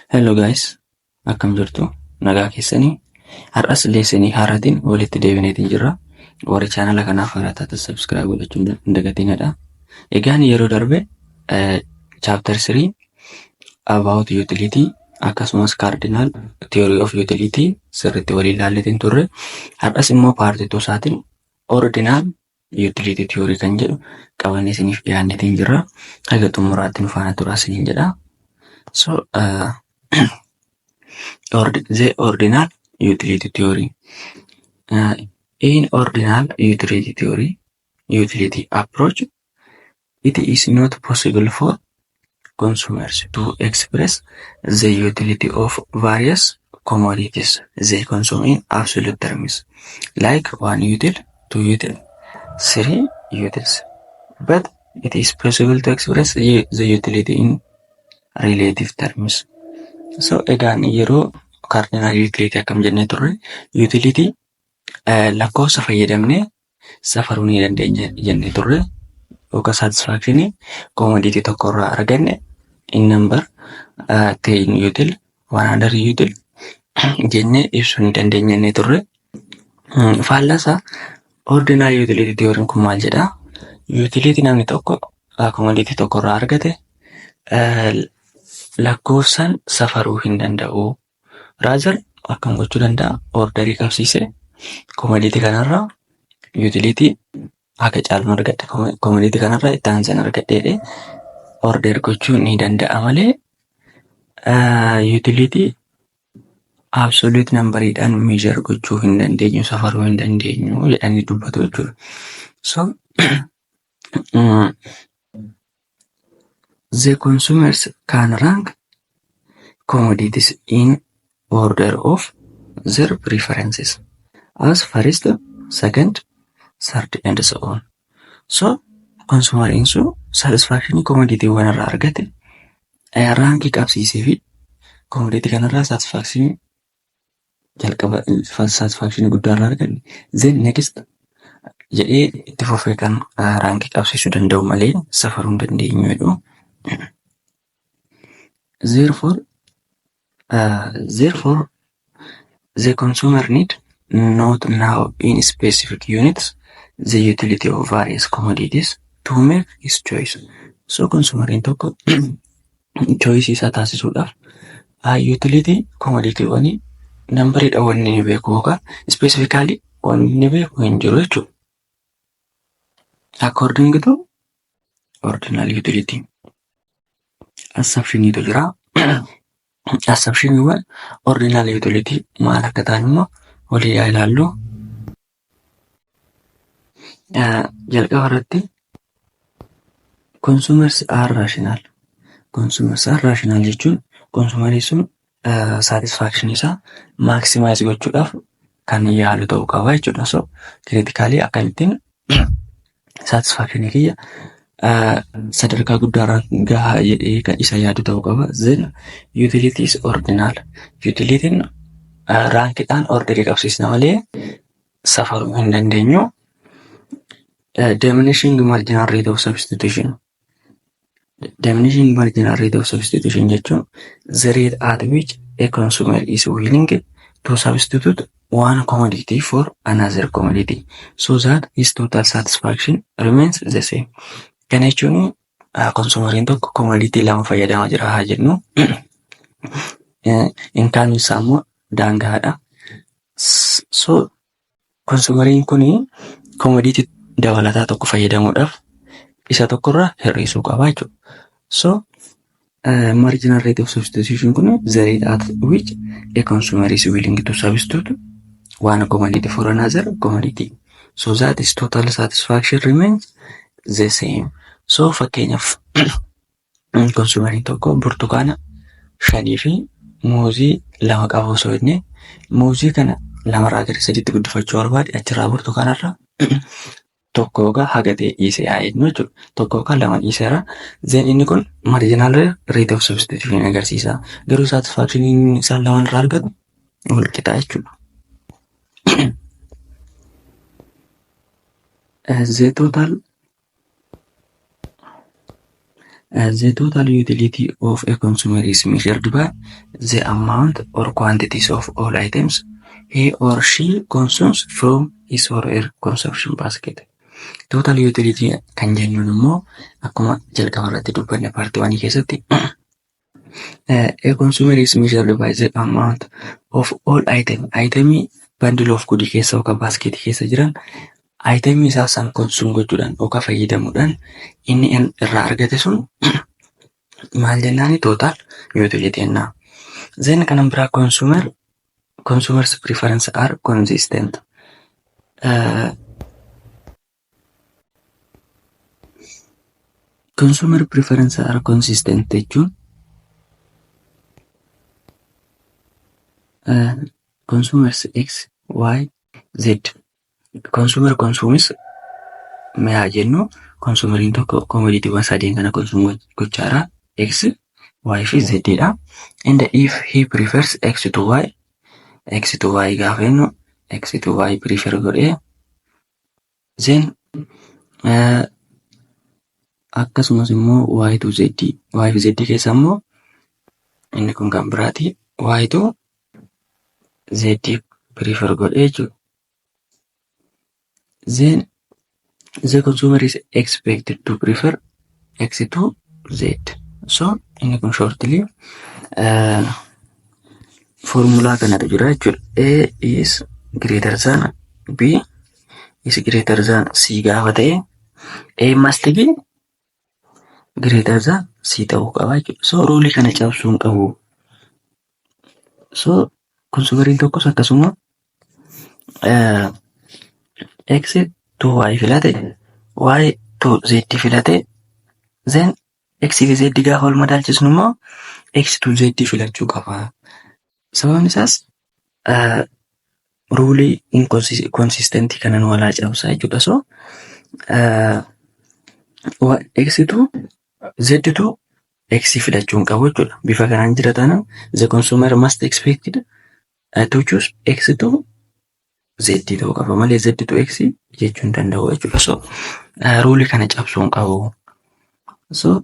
Hello guys, akkam jirtu? Nagaa keessanii? Har'as leesanii haaraatiin walitti deebineetiin jirra. Warri chaanala kanaaf haaraa taatan subscribe godhachuun hin dagatinadha. Egaan yeroo darbe chapter 3 about utility akkasumas cardinal theory of utility sirriitti walii ilaalleetiin turre. Har'as immoo part 2 isaatiin ordinal utility theory kan jedhu qabannee isiniif dhiyaanneetiin jirra. Haga xumuraatti nu faana turaa isiniin jedha. So the ordinal utility theory. In ordinal utility theory, utility approach, it is not possible for consumers to express the utility of various commodities they consume in absolute terms, like 1 util, 2 util, 3 utils. But it is possible to express the utility in relative terms. So egaan yeroo cardinal utility akkam jennee turre, utility lakkoofsa fayyadamnee safaruu ni dandeenya jennee turre, yookaan satisfaction commodity tokko irraa arganne in number 10 util 100 util jennee ibsuu ni dandeenya jennee turre. Faallasa ordinal utility theory kun maal jedha? Utility namni tokko commodity tokko irraa argate lakkoofsaan safaruu hin danda'u. Rather akkam gochuu danda'a? Orderii qabsiise commodity kanarraa utility akka caalmu argadhe commodity kanarraa itti aansan argadheedhe order gochuu ni danda'a malee utility absolute numberiidhaan measure gochuu hin dandeenyu, safaruu hin dandeenyu jedhanii dubbatu jechuudha. So the consumers can rank commodities in order of their preferences as first, second, third, and so on. So consumer insu satisfaction commodity waan irraa argate rankii qabsiisee fi commodity kanarraa satisfaction jalqaba satisfaction guddaa irraa arganne then next jedhee itti fufee kan rankii qabsiisuu danda'u malee safaruu hin dandeenyu jedhu. Therefore, the consumer need not know in specific units the utility of various commodities to make his choice. So consumer in tokko choice isaa taasisuudhaaf utility commodity wani numberidha wanni ni beeku yookaan specifically wanni ni beeku hin jiru jechuudha. According to ordinal utility. Assumption to jira. Assumption waan ordinal utility maal akka ta'an immoo walii ilaallu. Jalqaba irratti consumers are rational. Consumers are rational jechuun consumerii sun satisfaction isaa maximize gochuudhaaf kan yaalu ta'uu qaba jechuudha. So critically akkamittiin satisfaction kiyya sadarkaa guddaarra gahaa jedhee kan isa yaadu ta'uu qaba. Then utility is ordinal. Utilityin rankidhaan orderii qabsiisna malee safaruu hin dandeenyu. Diminishing marginal rate of substitution. Diminishing marginal rate of substitution jechuun the rate at which a consumer is willing to substitute one commodity for another commodity so that his total satisfaction remains the same. Kana jechuun consumeriin tokko commodity lama fayyadamaa jira haa jennu. Inkaan isaa immoo daangaadha. So consumeriin kuni commodity dabalataa tokko fayyadamuudhaaf isa tokkorraa hir'isuu qaba jechuudha. So marginal rate of substitution kun the rate at which a consumer is willing to substitute one commodity for another commodity so that his total satisfaction remains the same. So fakkeenyaaf consumeriin tokko burtukaana 5 fi muuzii 2 qaba osoo jennee muuzii kana 2 irraa gara 3tti guddifachuu barbaade achirraa burtukaanarraa tokko yookaan haga ta'e dhiisee haa jennu jechuudha. Tokko yookaan 2 dhiiseera. Then inni kun marginal rate of substitution agarsiisa. Garuu satisfaction isaan 2 irraa argatu wal qixa jechuudha. The The total utility of a consumer is measured by the amount or quantities of all items he or she consumes from his or her consumption basket. Total utility kan jennuun immoo akkuma jalqaba irratti dubbanne paartii 1 keessatti a consumer is measured by the amount of all itemii bundle of goodii keessa yookaan basket keessa jiran itemii isaa san consume gochuudhaan yookaan fayyadamuudhaan inni irraa argate sun maal jennaani total utility jennaan. Then kan biraa consumers preference are consistent. Consumer preference are consistent jechuun consumers X, Y, Z. Consumer consumes maa jennu consumeriin tokko commoditiiwwan sadeen kana consume gochaara X, Y fi Z dha. And if he prefers X to Y gaafa jennu X to Y prefer godhee then akkasumas immoo Y to Z fi Z keessa immoo inni kun kan biraati Y to Z prefer godhee jechuudha. Then the consumer is expected to prefer X to Z. So inni kun shortly formula kanatu jira jechuudha. A is greater than B is greater than C gaafa ta'e A must be greater than C ta'uu qaba jechuudha. So rule kana cabsuu hin qabu. So consumeriin tokkos akkasuma X to Y filate Y to Z filate then X fi Z gaafa wal madaalchisnu immoo X to Z filachuu qaba. Sababni isaas rule inconsistent kana nu walaa cabsaa jechuudha. So X to Z to X filachuu hin qabu jechuudha. Bifa kanaan jira taanaan the consumer must expected to choose X to Z ta'uu qaba malee Z to X jechuu hin danda'u jechuudha. So rule kana cabsuu hin qabu. So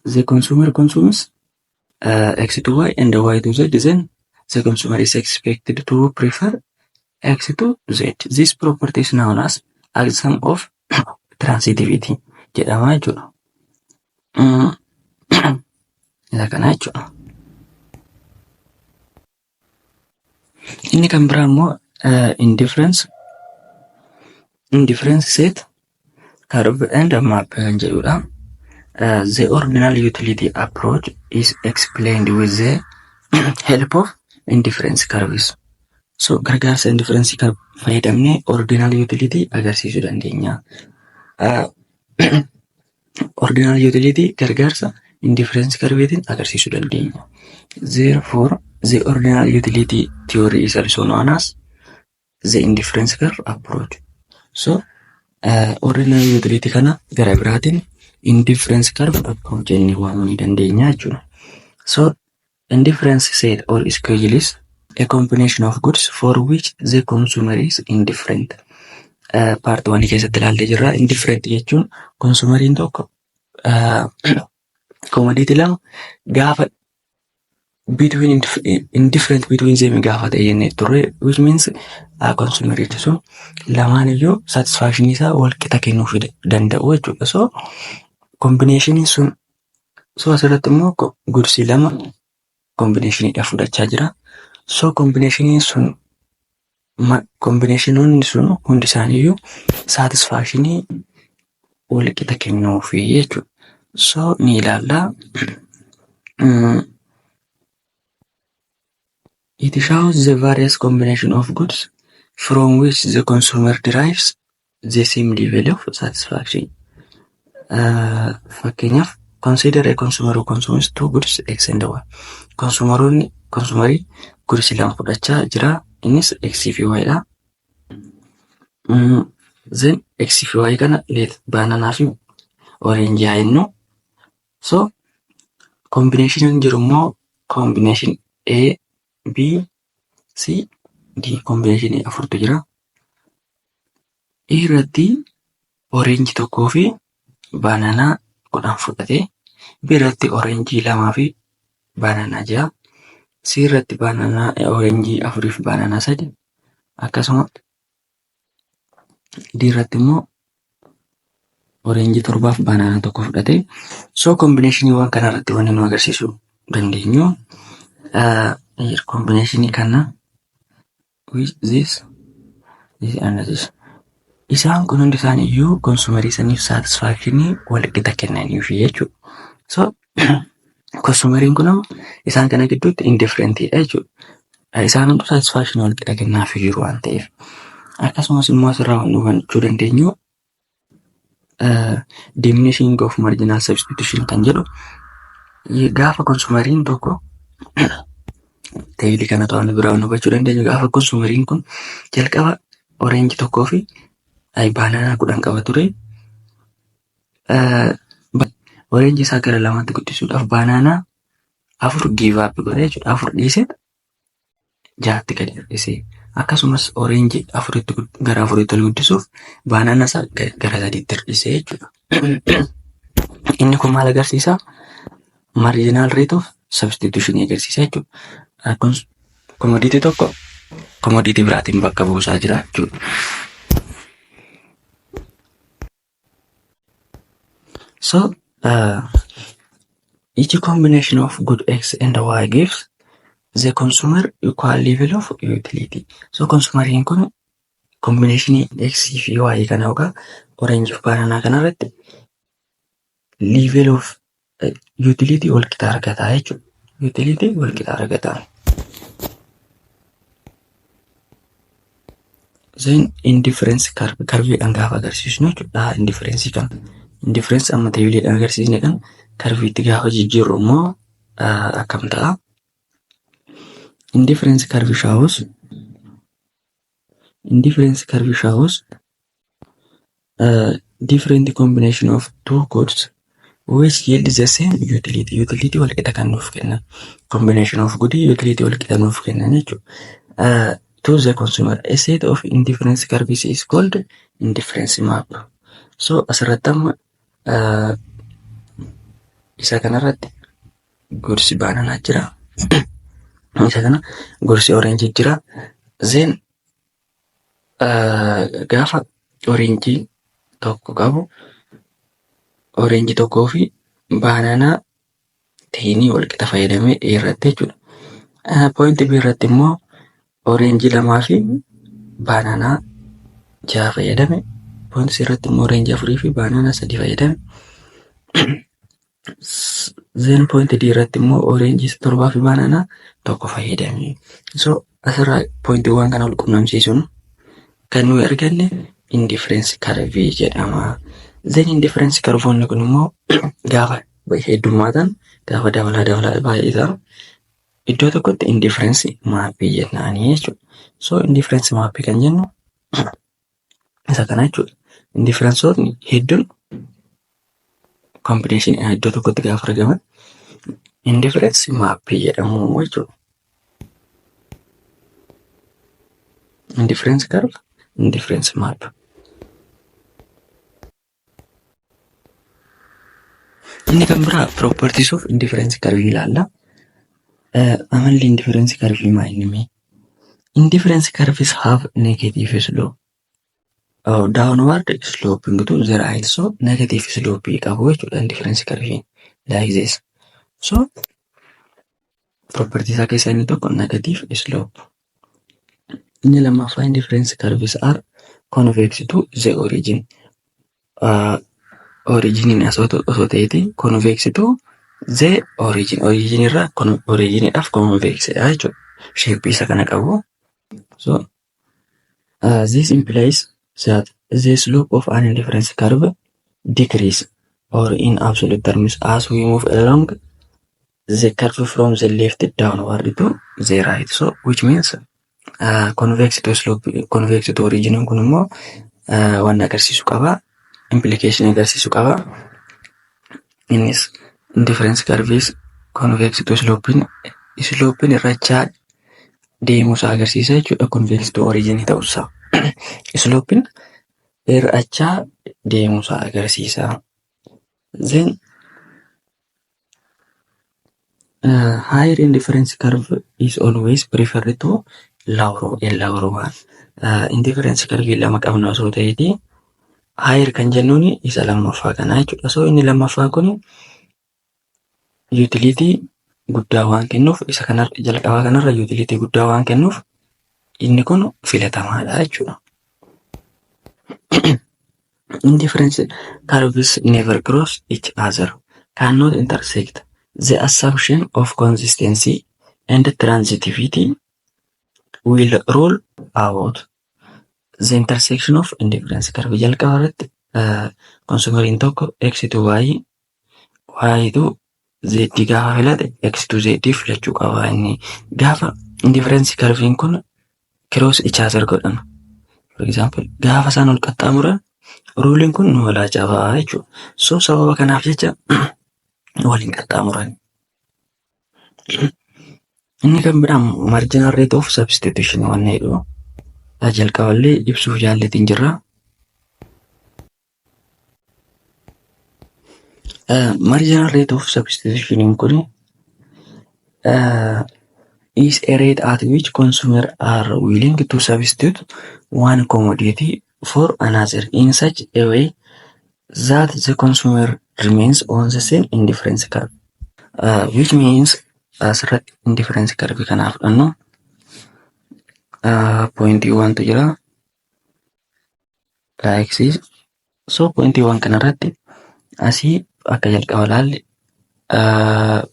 the consumer consumes X to Y and Y to Z, then the consumer is expected to prefer X to Z. This property is known as axiom of transitivity jedhama jechuudha. Isa kana jechuudha. Inni kan biraa immoo indifference set curve and map kan jedhudha. The ordinal utility approach is explained with the help of indifference curves. So gargaarsa indifference curve fayyadamnee ordinal utility agarsiisuu dandeenya. Ordinal utility gargaarsa indifference curveetiin agarsiisuu dandeenya. Therefore, the ordinal utility theory is also known as the indifference curve approach. So ordinal utility kana gara biraatiin indifference curve approach jennee waamuu ni dandeenya jechuudha. So indifference set or schedule is a combination of goods for which the consumer is indifferent. Part 1 keessatti ilaallee jirra. Indifferent jechuun consumeriin tokko commodity lama gaafa indifferent between them gaafa ta'e jennee turre, which means consumerichi sun lamaan iyyuu satisfaction isaa wal qixa kennuu danda'u jechuudha. So combination sun asirratti immoo gursi lama combinationidha fudhachaa jira. So combinationoonni sun hundi isaaniiyyuu satisfactionii wal qixa kennuufi jechuudha. So ni ilaalla. It shows the various combination of goods from which the consumer derives the same level of satisfaction. Fakkeenyaaf consider a consumer who consumes two goods X and Y. Consumerii gursi lama fudhachaa jira. Innis X fi Y dha. Then X fi Y kana bananaa fi orange haa jennu. So combination jiru immoo combination A, B, C, D combination afurtu jira. Irratti orange tokkoo fi bananaa 10 fudhate B irratti oranjii 2 fi baanaanaa 6, C irratti baanaanaa oranjii 4 fi baanaanaa 3, akkasuma D irratti immoo oranjii 7 fi baanaanaa 1 fudhate. So kombinaashiniiwwan kana irratti wanti nu agarsiisuu dandeenyu kombinaashinii kana with this and this. Isaan kun hundi isaanii iyyuu konsumerii saniif satisfaakshinii wal qixa kennaniif jechuudha. So konsumeriin kun isaan kana gidduutti indifferentiidha jechuudha. Isaan hundi satisfaakshinii wal qixa kennaaf jiru waan ta'eef. Akkasumas immoo asirraa hubachuu dandeenyu diminishing of marginal substitution kan jedhu gaafa konsumeriin tokko teeyilii kana to'annu biraa hubachuu dandeenyu gaafa konsumeriin kun jalqaba oranjii 1 fi baanaanaa 10 qaba ture. Oranjii isaa gara 2tti guddisuudhaaf baanaanaa 4 give up godhee jechuudha. 4 dhiisee 6tti gadi hir'isee. Akkasumas oranjii 4tti gara 4tti guddisuuf baanaanaa isaa gara 3tti hir'isee jechuudha. Inni kun maal agarsiisa? Marginal rate of substitution agarsiisa jechuudha. Commodity tokko commodity biraatiin bakka buusaa jira jechuudha. So each combination of good X and Y gives the consumer equal level of utility. So consumeriin kun combination X fi Y kana yookaan orange fi baanaanaa kana irratti level of utility wal qixa argata jechuudha. Utility wal qixa argata. Then indifference curve gaafa agarsiisnu jechuudha. Indifference amma teeyilii agarsiisne kan curveetti gaafa jijjiirru immoo akkam ta'a? Indifference curve shows different combination of two goods which yield the same utility. Utility wal qixa kan nuuf kenna. Combination of good utility wal qixa nuuf kenna jechuudha. To the consumer, a set of indifference curves is called indifference map. So asirratti amma isa kanarratti gorsi baanaanaa jira. Isa kana gorsi oranjii jira. Then gaafa oranjii tokko qabu oranjii tokkoo fi baanaanaa teeyinii wal qixa fayyadamee irratti jechuudha. Point B irratti immoo oranjii 2 fi baanaanaa 6 fayyadame. Point C irratti immoo oranjii 4 fi baanaanaa 3 fayyadame. Then point D irratti immoo oranjii 7 fi baanaanaa 1 fayyadame. So asirraa pointiiwwan kana wal qunnamsiisuun kan nuyi arganne indifference curve jedhama. Then indifference curve kun immoo gaafa heddummaatan gaafa dabalaa baay'atan iddoo tokkotti indifference maappii jennaanii jechuudha. So indifference maappii kan jennu isa kana jechuudha. Indifferenceootni hedduun combination iddoo tokkotti gaafa argaman indifference maappii jedhamu jechuudha. Indifference curve, indifference map. Inni kan biraa properties of indifference curve ilaalla. Amalli indifference curve maa inni? Indifference curves have negative slope. Downward sloping to the right. So negative slope qabu jechuudha indifference curve like this. So properties keessaa inni tokko negative slope. Inni lammaffaa indifference curves are convex to the origin. Origin osoo ta'eeti convex to the origin. Origin irraa originiidhaaf convex jechuudha. Shape isa kana qabu. So this implies that the slope of an indifference curve decrease or in absolute terms as we move along the curve from the left downward to the right. So which means convex to slope, convex to origin kun immoo waan agarsiisu qaba. Implication agarsiisu qaba. Innis indifference curves convex to slope irrachaa deemuusaa agarsiisa jechuudha. Convex to origin ta'uusaa. Slope irrachaa deemuusaa agarsiisa. Then higher indifference curve is always preferred to lower one. Indifference curve lama qabna osoo ta'eeti higher kan jennuun isa lammaffaa kana jechuudha. So inni lammaffaa kun utility guddaa waan kennuuf isa kanarra jalqabaa kanarra utility guddaa waan kennuuf inni kun filatamaadha jechuudha. Indifference curves never cross each other, cannot intersect. The assumption of consistency and transitivity will rule out the intersection of indifference curve. Jalqaba irratti consumeriin tokko x to y, y to z gaafa filate x to z filachuu qaba inni. Gaafa indifference curvein kun cross each other godhan. For example, gaafa isaan ol qaxxaamuran ruuliin kun nu walaa cabaa jechuudha. So sababa kanaaf jecha waliin qaxxaamuran. Inni kan biraan marginal rate of substitution waan jedhu jalqaballee ibsuuf jaallatiin jirra. Marginal rate of substitution kun is a rate at which consumers are willing to substitute one commodity for another in such a way that the consumer remains on the same indifference curve. Which means asirratti indifference curve kanaaf fudhannu pointii 1 tu jira axis. So pointii 1 kanarratti asii akka jalqaba laalli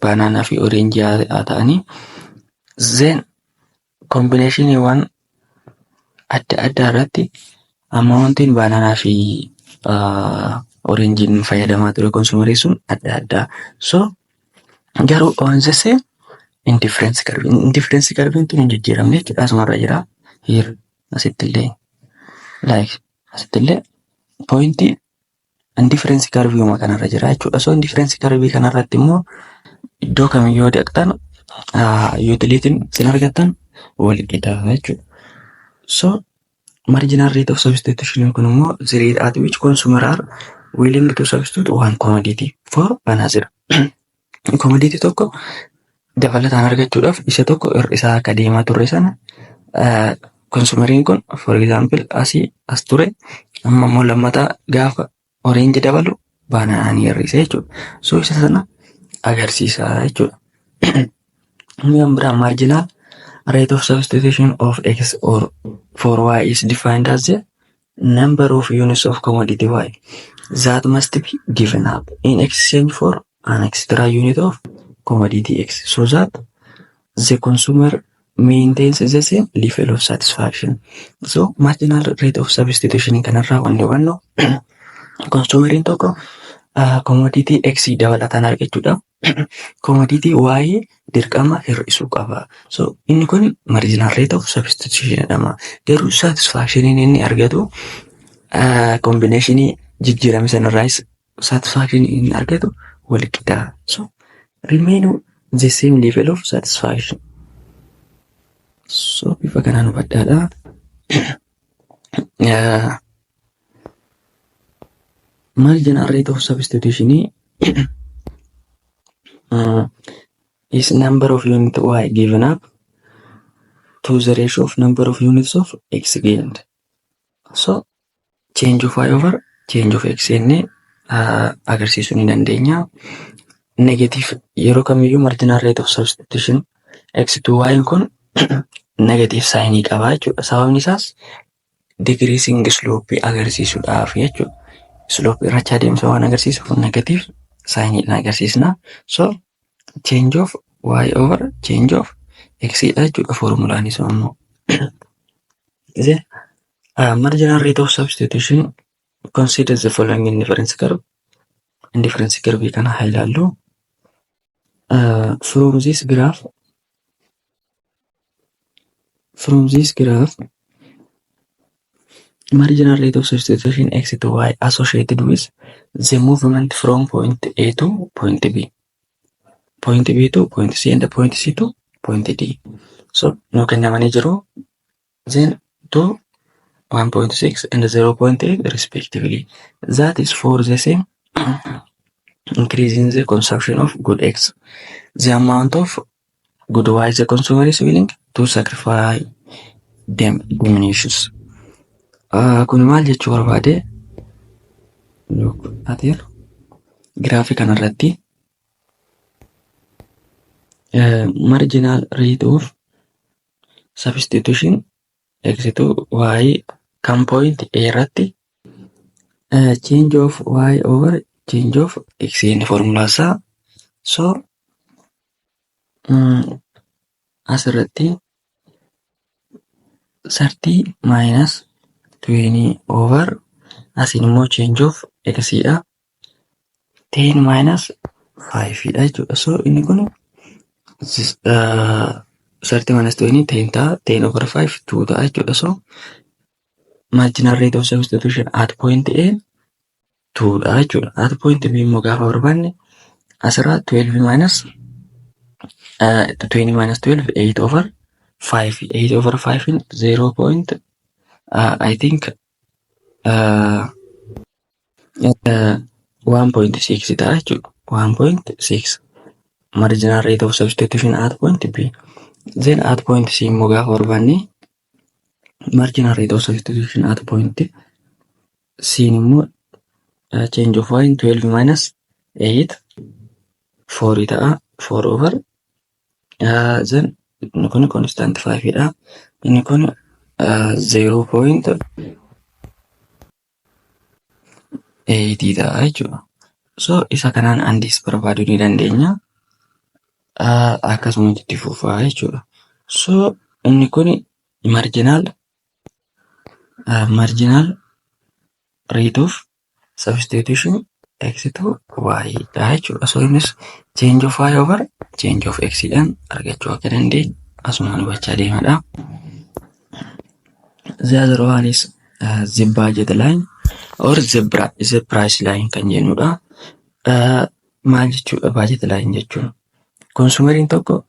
banaanaa fi oreenjii haa ta'anii then combinationiiwwan adda addaa irratti amountiin banaanaa fi oreenjiin fayyadamaa ture konsumerii sun adda addaa. So garuu on the same indifference curve. Indifference curve tun hin jijjiiramne jechuudha. Asumarra jira. Here asittillee like asittillee pointii indifference curve uma kanarra jira jechuudha. So indifference curve kanarratti immoo iddoo kamiyyuu dhaqxan utilitiin sin argattan wal qixa jechuudha. So marginal rate of substitution kun immoo the rate at which consumers are willing to substitute one commodity for another. Commodity tokko dabalataan argachuudhaaf isa tokko isaa akka deemaa turre sana konsumeriin kun for example asii as ture amma immoo lammataa gaafa orange dabalu banaanaan hir'ise jechuudha. So isa sana agarsiisa jechuudha. Inni biraa marginal rate of substitution of x or for y is defined as the number of units of commodity y that must be given up in exchange for an extra unit of commodity x so that the consumer maintains the same level of satisfaction. So marginal rate of substitution kanarraa wanni hubannu consumeriin tokko commodity x dabalataan argachuudhaaf commodity y dirqama hir'isuu qaba. So inni kun marginal rate of substitution jedhama. Garuu satisfaction inni argatu combinationii jijjiirame sanarraas satisfaction inni argatu wal qixa. So remain the same level of satisfaction. So bifa kanaan hubadhaadha. Marginal rate of substitution is number of units y given up to the ratio of number of units of x gained. So change of y over change of x inni agarsiisuu ni dandeenya. Negative yeroo kamiyyuu marginal rate of substitution x to y kun negative sign qaba jechuudha. Sababni isaas decreasing slope agarsiisuudhaaf jechuudha. Slope irrachaa deemsa waan agarsiisuuf negative sign agarsiisna. So change of y over change of x dha jechuudha formulaan isaa immoo. Marginal rate of substitution considers the following indifference curve. Indifference curve kana haa ilaallu. From this graph, marginal rate of substitution x to y associated with the movement from point A to point B, point B to point C, and point C to point D. So nu kennamanii jiru then to 1.6 and 0.8 respectively. That is for the same increasing the consumption of good X. The amount of good Y the consumer is willing to sacrifice them diminishes. Kun maal jechuu barbaade? Giraafii kanarratti marginal rate of substitution eegsituu Y kan point A irratti change of Y over change of X inni formula isaa. So asirratti 30 minus 20 over asin immoo change of X dha 10 minus 5 dha jechuudha. So inni kun 30 minus 20 10 ta'a 10 over 5 2 ta'a jechuudha. So marginal rate of substitution at point A 2 dha jechuudha. At point B immoo gaafa barbaanne asirraa 12 minus 20 minus 12 8 over 5 8 over 5 in 0. I think 1.6 ta'a jechuudha. 1.6 marginal rate of substitution at point B. Then at point C immoo gaafa barbaanne marginal rate of substitution at point C immoo change of Y in 12 minus 8 4 ta'a 4 over then inni kun constant 5 dha. Inni kun 0.8 ta'a jechuudha. So isa kanaan andis barbaaduu ni dandeenya. Akkasuma itti fufaa jechuudha. So inni kun marginal rate of substitution x to y dha jechuudha. So innis change of y over change of x dhaan argachuu akka dandeenya. Asuma hubachaa deemadha. The other one is the budget line or the price line kan jennudha. Maal jechuudha budget line jechuun? Consumeriin tokko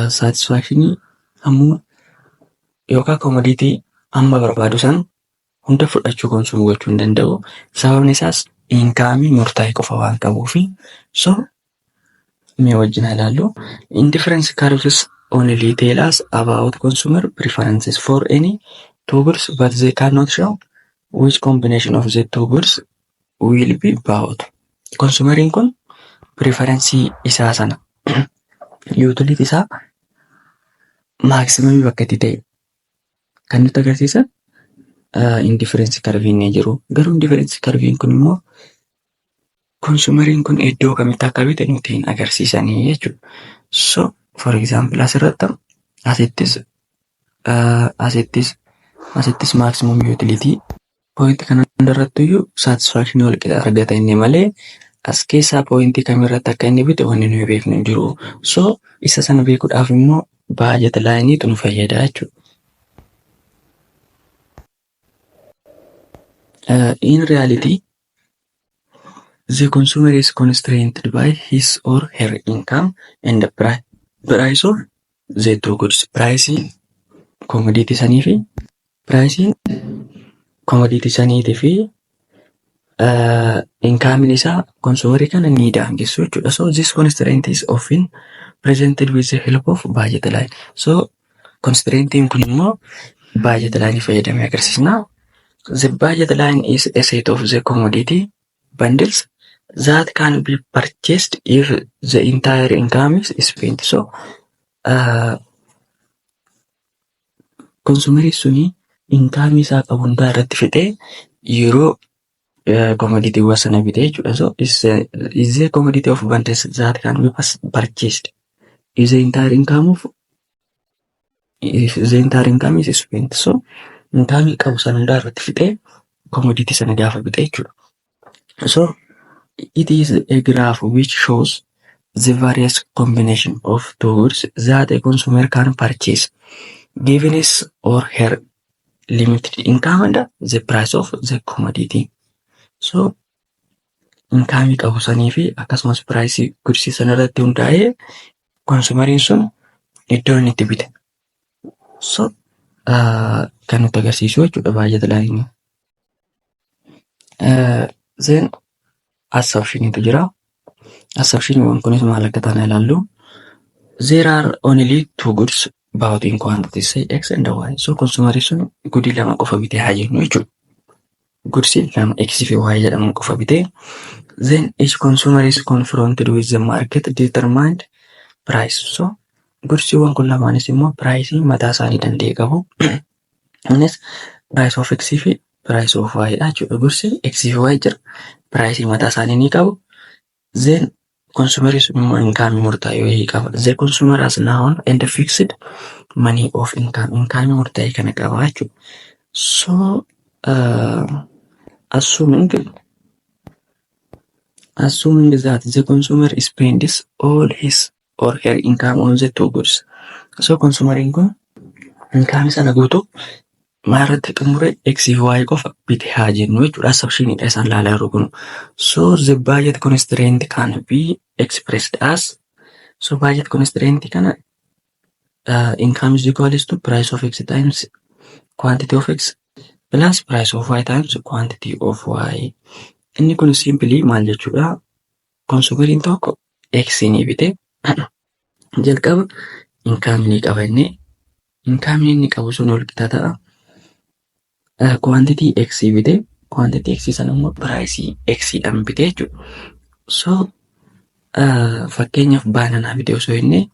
satisfaction ammoo yookaan commodity amma barbaadu san hunda fudhachuu consume gochuu hin danda'u. Sababni isaas income murtaa'e qofa waan qabuufi. So mee wajjin ilaallu. Indifference curves only tell us about consumer preferences for any two goods, but they cannot show which combination of the two goods will be bought. Consumeriin kun preference isaa sana utility isaa maximum bakka itti ta'e kan nutti agarsiisan indifference curve ni jiru. Garuu indifference curve kun immoo consumeriin kun iddoo kamitti akka bite nutti hin agarsiisanii jechuudha. So for example asirratti asittis maximum utility point kana hundarratti iyyuu satisfaction wal qixa argata inni malee as keessaa pointii kamirratti akka inni bite wanni nuyi beeknu hin jiru. So isa sana beekuudhaaf immoo budget line tu nu fayyada jechuudha. In reality, the consumer is constrained by his or her income and the price of the two goods. Pricing commodity sanii fi pricing commodity saniitii fi income isaa consumer kana ni daangessu jechuudha. So this constraint is often presented with the help of budget line. So constraint kun immoo budget line fayyadamee agarsiisna. The budget line is a set of the commodity bundles that can be purchased if the entire income is spent. So consumer suni income isaa qabu hundaa irratti fixee yeroo commodity wasana bite jechuudha. So is the commodity of bundles that can be purchased if the entire income is spent. So income qabu sana hundaa irratti fixee commodity sana gaafa bite jechuudha. So it is a graph which shows the various combination of two goods that a consumer can purchase given his or her limited income and the price of the commodity. So income qabu sanii fi akkasumas price goods sana irratti hundaa'ee consumeriin sun iddoo inni itti bite. So kan nutti agarsiisu jechuudha budget line. Then assumptioniitu jira. Assumptioniiwwan kunis maal akka ta'an ilaallu. There are only two goods bought in quantity, say X and Y. So consumerii sun goodii lama qofa bitee haa jennu jechuudha. Goodsi lama X fi Y jedhaman qofa bitee. Then each consumer is confronted with the market determined price. So goodsiiwwan kun lamaanis immoo piraayisii mataa isaanii danda'e qabu. Innis price of X fi price of Y dha jechuudha. Goodsi X fi Y jira. Piraayisii mataa isaanii ni qabu. Then consumer is income murtaa'e wayii qaba. The consumer has now and fixed money of income. Income murtaa'e kana qaba jechuudha. So assuming that the consumer spends all his or her income on the two goods. So consumeriin kun income sana guutuu maarratti xumure X fi Y qofa bitee haa jennu jechuudha. Assumptioniidha isaan ilaalaa jiru kun. So the budget constraint can be expressed as, so budget constraint kana income is equals to price of X times quantity of X plus price of Y times quantity of Y. Inni kun simply maal jechuudha? Consumeriin tokko X ni bite jalqaba income ni qaba inni. Income ni qabu sun ol qixa ta'a. Quantity X bite, quantity X sana immoo price X dhaan bite jechuudha. So fakkeenyaaf baananaa bite osoo inni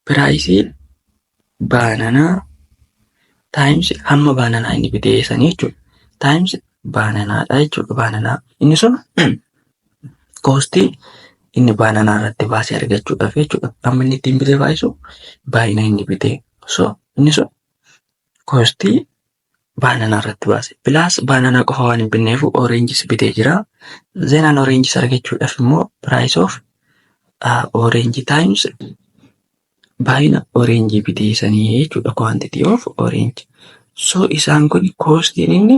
price baananaa times hamma baananaa inni bite sanii jechuudha. Times baananaadha jechuudha. Baananaa inni sun cost inni baananaa irratti baasee argachuudhaaf jechuudha. Amma inni ittiin bite faayisu baay'ina inni bite. So inni sun cost baananaa irratti baase. Plus baananaa qofa waan hin binneef oranges bitee jira. Then an oranges argachuudhaaf immoo price of orange times baay'ina orange bitee sanii jechuudha. Quantity of orange. So isaan kun costiin inni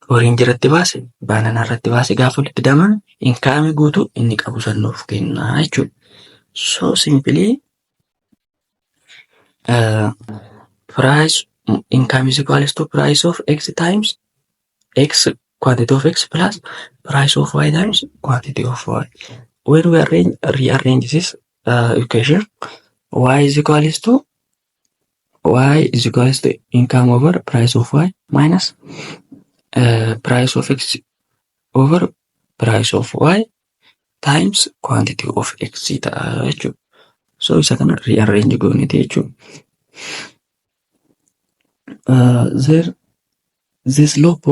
orange irratti baase baananaa irratti baase gaafa walitti daman income guutuu inni qabu sannuuf kenna jechuudha. So simply price income is equals to price of X times X quantity of X plus price of Y times quantity of Y. When we rearrange this equation, Y is equals to income over price of Y minus price of X over price of Y times quantity of X ta'a jechuudha. So isa kana rearrange goonee jechuudha. The slope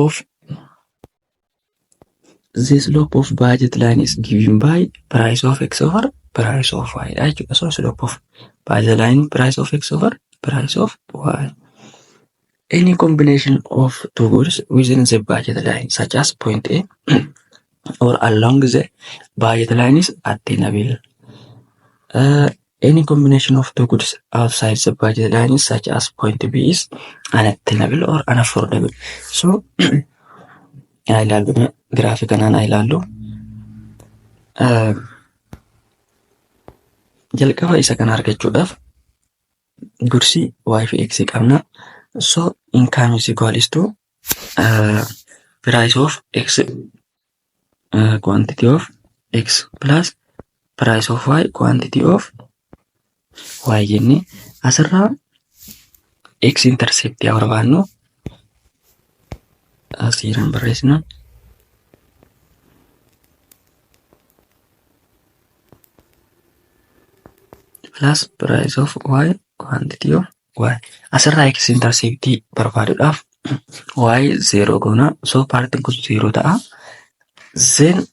of budget line is given by price of X over price of Y. So slope of budget line price of X over price of Y. Any combination of two goods within the budget line, such as point A or along the budget line, is attainable. Any combination of two goods outside the budget line, such as point B, is unattainable or unaffordable. So, ilaallu graphic kanaan ilaallu jalqaba isa kana argachuudhaaf gursi Y fi X qabna. So income is equals to price of X quantity of X plus price of Y quantity of Y jenne asirraa X intercept yaa barbaannu asiiraan barreessina. Plus price of Y quantity of Y. Asirraa X intercept barbaaduudhaaf Y 0 goona. So partiin kun 0 ta'a. Then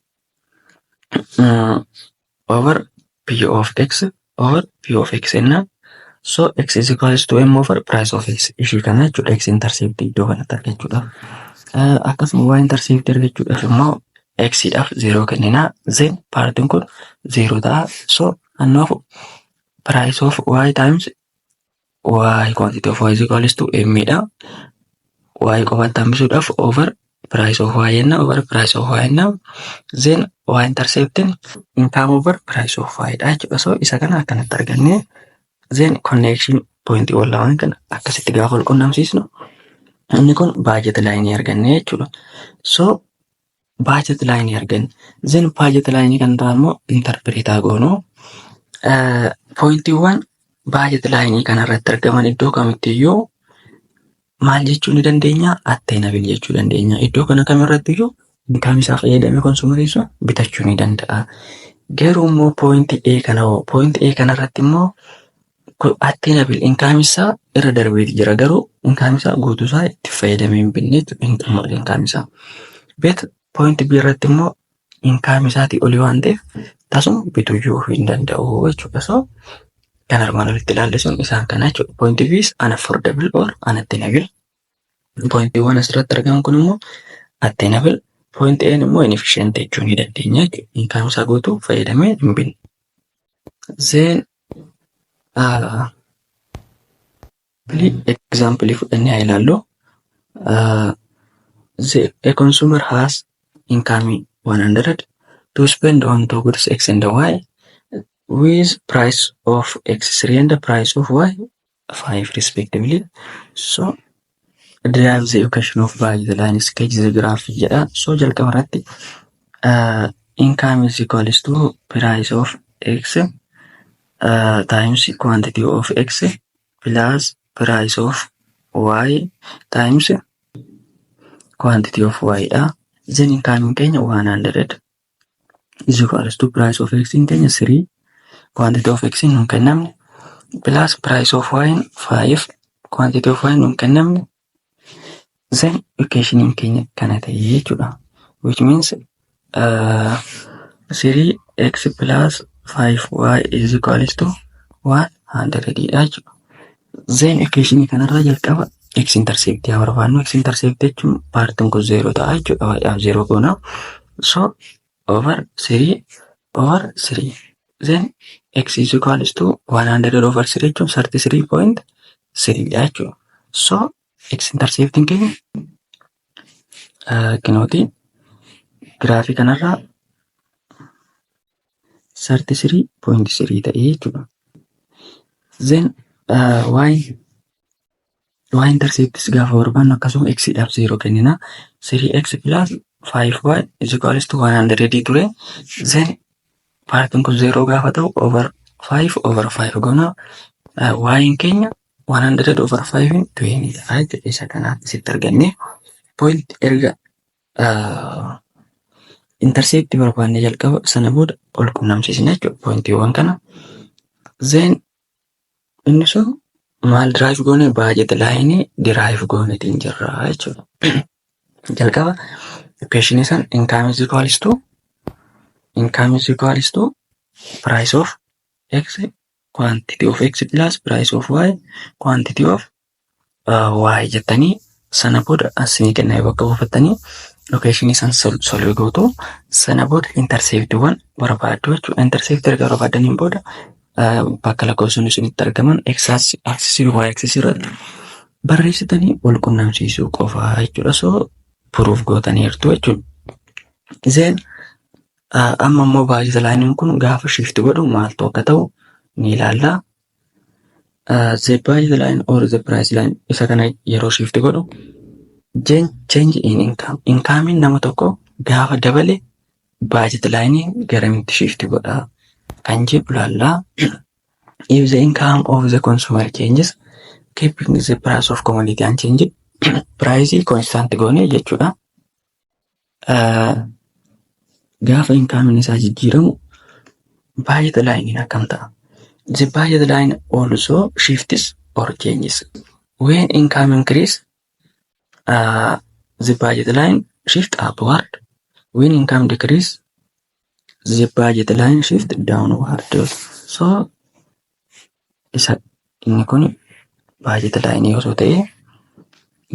over P of X over P of X enna. So X is equals to M over price of X. Ishii kana jechuudha X intercept iddoo kanatti argachuudhaaf. Akkasuma Y intercept argachuudhaaf immoo X dhaaf 0 kennina. Then partiin kun 0 ta'a. So annoofu price of Y times Y quantity of Y is equals to M dha. Y qofatti hambisuudhaaf over price of Y enna over price of Y enna. Then Y intercepting income over price of Y dha jechuudha. So isa kana akkanatti arganne. Then connection point wal lamaan kana akkasitti gaafa wal qunnamsiisnu inni kun budget line arganne jechuudha. So budget line argan. Then budget line kan taamo interpreta gono. Point 1 budget line kan irratti argaman iddoo kamittiyyuu maal jechuu ni dandeenya? Attainable jechuu dandeenya. Iddoo kana kamirrattiyyuu income isaa fayyadamee consumer sun bitachuu ni danda'a. Garuu immoo point A kanarratti immoo attainable income isaa irra darbeeti jira. Garuu income isaa guutuusaa itti fayyadamee hin binne income isaa. Point B irratti immoo income isaatii olii waan ta'eef tasuma bituyyuu hin danda'u jechuudha. So kan armaan olitti ilaalle sun isaan kana jechuudha. Point B is unaffordable or unattainable. Point 1 asirratti argaman kun immoo attainable. Point A immoo inefficient jechuu ni dandeenya jechuudha. Income isaa guutuu fayyadamee hin binne. Then example fudhannee haa ilaallu. A consumer has income 100 to spend on two goods X and Y with price of X3 and the price of Y 5 respectively. So derive the equation of budget line, sketch the graph jedha. So jalqaba irratti income is equals to price of X times quantity of X plus price of Y times quantity of Y. Then income in Kenya 100 is equals to price of X in Kenya 3, quantity of X in Kenya plus price of Y 5, quantity of Y in Kenya. Then equation in Kenya kana ta'e jechuudha. Which means 3x plus 5y is equals to 100 jechuudha. Then equation kanarraa jalqaba x intercept yaa barbaadnu. X intercept jechuun paartiin kun 0 ta'a jechuudha. Waa'ee 0 goona. So over 3 over 3. Then x is equals to 100 over 3 jechuun 33.3 jechuudha. So x intercepting keenya kinooti graafii kanarraa 33.3 ta'ee jechuudha. Then y intercepts gaafa barbaannu akkasuma x dhaaf 0 kennina. 3x plus 5y is equals to 100 ture. Then paartiin kun 0 gaafa ta'u over 5 over 5 goona. Y keenya 100 over 5 20 ta'a jechuudha. Isa kanaaf isitti arganne point erga intercept barbaanne jalqaba sana booda ol qunnamsiisna jechuudha pointiiwwan kana. Then inni sun maal derive goone budget line derive goonetiin jirra jechuudha. Jalqaba equation isan income is equals to price of x quantity of x plus price of y quantity of y jettanii sana booda asinii kennaa bakka buufattanii location isaan solve gootu. Sana booda interceptwan barbaaddu jechuudha. Intercept erga barbaadaniin booda bakka lakkoofsonni sunitti argaman x axis y axis irratti barreessitanii wal qunnamsiisuu qofa jechuudha. So proof gootaniirtu jechuudha. Then amma immoo budget line kun gaafa shift godhu maaltu akka ta'u ni ilaalla. The budget line or the price line isa kana yeroo shift godhu change in income. Income nama tokko gaafa dabale budget line garamitti shift godha kan jedhu ilaalla. If the income of the consumer changes, keeping the price of commodity unchanged, price constant goone jechuudha. Gaafa income isaa jijjiiramu budget line akkam ta'a? The budget line also shifts or changes. When income increase, the budget line shift upward. When income decrease, the budget line shift downward. So isa inni kun budget line yoo ta'e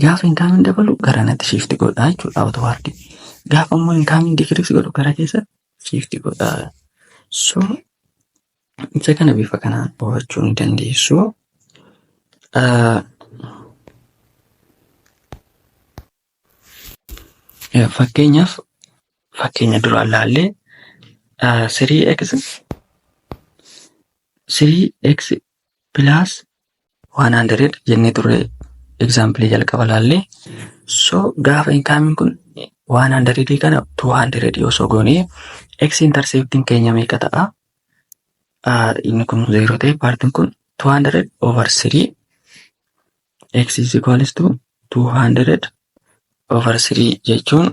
gaafa income dabalu garanatti shift godha jechuudha outward. Gaafa immoo income decrease godhu gara keessa shift godha. So isa kana bifa kanaan hubachuu ni dandeessu. Fakkeenyaaf fakkeenya duraan ilaallee 3x plus 100 jennee turre example jalqaba ilaallee. So gaafa income kun 100 kana 200 osoo goonee x intercepting keenya meeqa ta'a? Inni kun 0 ta'e paartiin kun 200 over 3 x is equals to 200 over 3 jechuun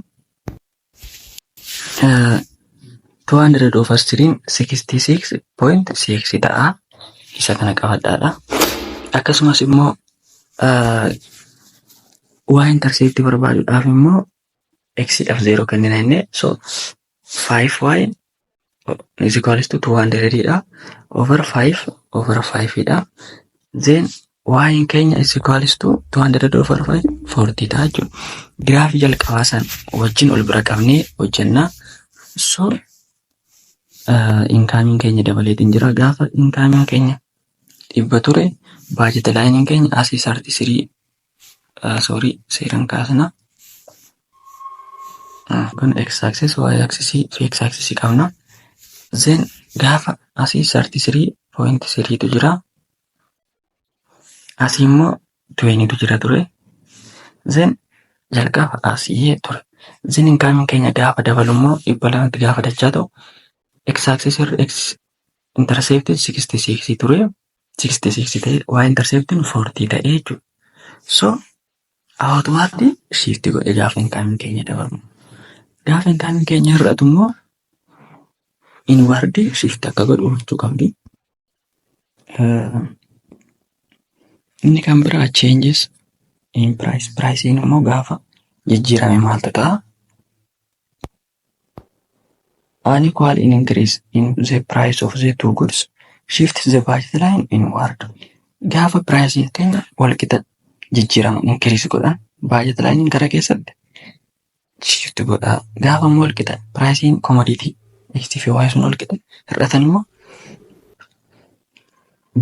200 over 3 66.6 ta'a. Isa kana qabadhaadha. Akkasumas immoo y intercept barbaaduudhaaf immoo x dhaaf 0 kennina jennee so 5y is equals to 200 dha over 5 over 5 dha. Then y keenya is equals to 200 over 5 40 ta'a jechuudha. Giraafii jalqabaa san wajjin ol bira qabnee hojjennaa. So incoming keenya dabaleetiin jira. Gaafa incoming keenya 100 ture budget line keenya as is 33 seeraan kaasna. Kun x axis y axis fi x axis qabna. Then gaafa as is 33.3 tu jira. Asii immoo 20 tu jira ture. Then jalqaba asii ture. Then incoming keenya gaafa dabalu immoo 200 gaafa dachaa ta'u x axis x intercepted 66 ture. 66 ta'e y intercepting 40 ta'e jechuudha. So outward shift godhe gaafa incoming keenya dabalu. Gaafa incoming keenya hir'atu immoo inward shift akka godhu gochuu qabdi. Inni kan biraa changes in price. Pricing immoo gaafa jijjiirame maaltu ta'a? An equal increase in the price of the two goods shift the budget line inward. Gaafa pricing keenya wal qixa jijjiirama increase godhan budget line gara keessatti shift godha. Gaafa immoo wal qixa pricing commodity x fi y sun wal qixa hir'atan immoo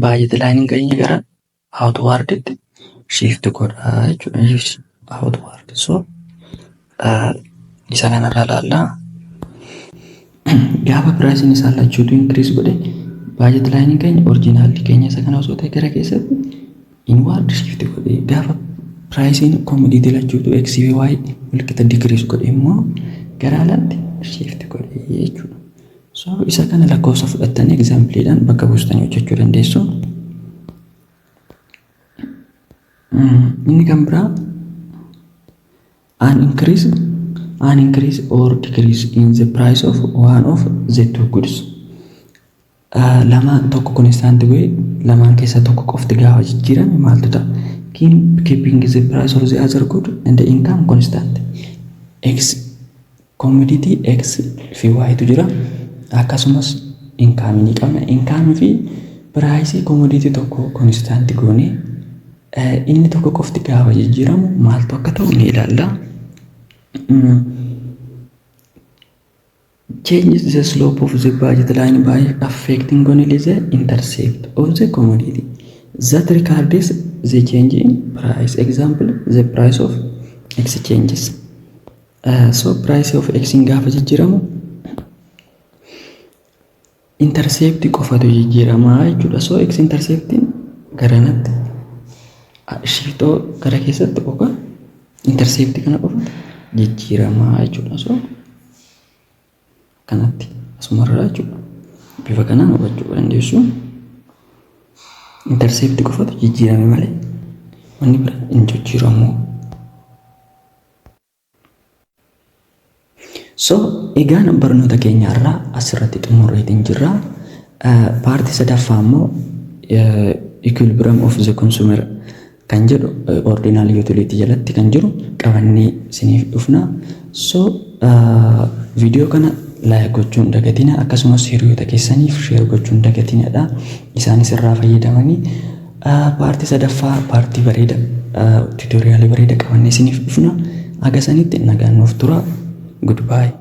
budget line keenya gara outward shift godha jechuudha. Outward. So isa kanarraa ilaalla. Gaafa pricing isaa lachuutu increase godhe budget line keenya original keenya isa kana osoo ta'e gara keessatti inward shift godhe. Gaafa pricing commodity lachuutu x fi y wal qixa decrease godhe immoo gara alaatti shift godhe jechuudha. So isa kana lakkoofsa fudhattanii exampleedhaan bakka buustanii hojjechuu dandeessu. Inni kan biraa an increase or decrease in the price of one of the two goods. Lamaan tokko constant way lamaan keessa tokko qofti gaafa jijjiirame maaltu ta'a? Keeping the price of the other good and the income constant. X commodity x fi y tu jira. Akkasumas income ni qabna. Income fi price commodity tokko constant goone inni tokko qofti gaafa jijjiiramu maaltu akka ta'u ni ilaalla. Changes the slope of the budget line by affecting only the intercept of the commodity that records the change in price. Example, the price of x changes. So price of x gaafa jijjiiramu intercept qofatu jijjiirama jechuudha. So x intercepting garanatti shiftoo gara keessatti qofa intercept kana qofa jijjiirama jechuudha. So kanatti asumarraa jechuudha. Bifa kanaan hubachuu dandeessu. Intercept qofatu jijjiirame malee wanni bira hin jijjiiramu. So egaan barnoota keenya irraa asirratti xumurreetiin jirra. Paartii sadaffaa immoo equilibrium of the consumer kan jedhu ordinal utility jalatti kan jiru qabannee isiniif dhufna. So video kana like gochuun dagatina akkasumas hiriyoota keessaniif share gochuun dagatinadha. Isaanis irraa fayyadamanii paartii sadaffaa paartii bareeda tutorial bareeda qabannee isiniif dhufna. Agasanitti nagaan nuuf tura. Goodbye.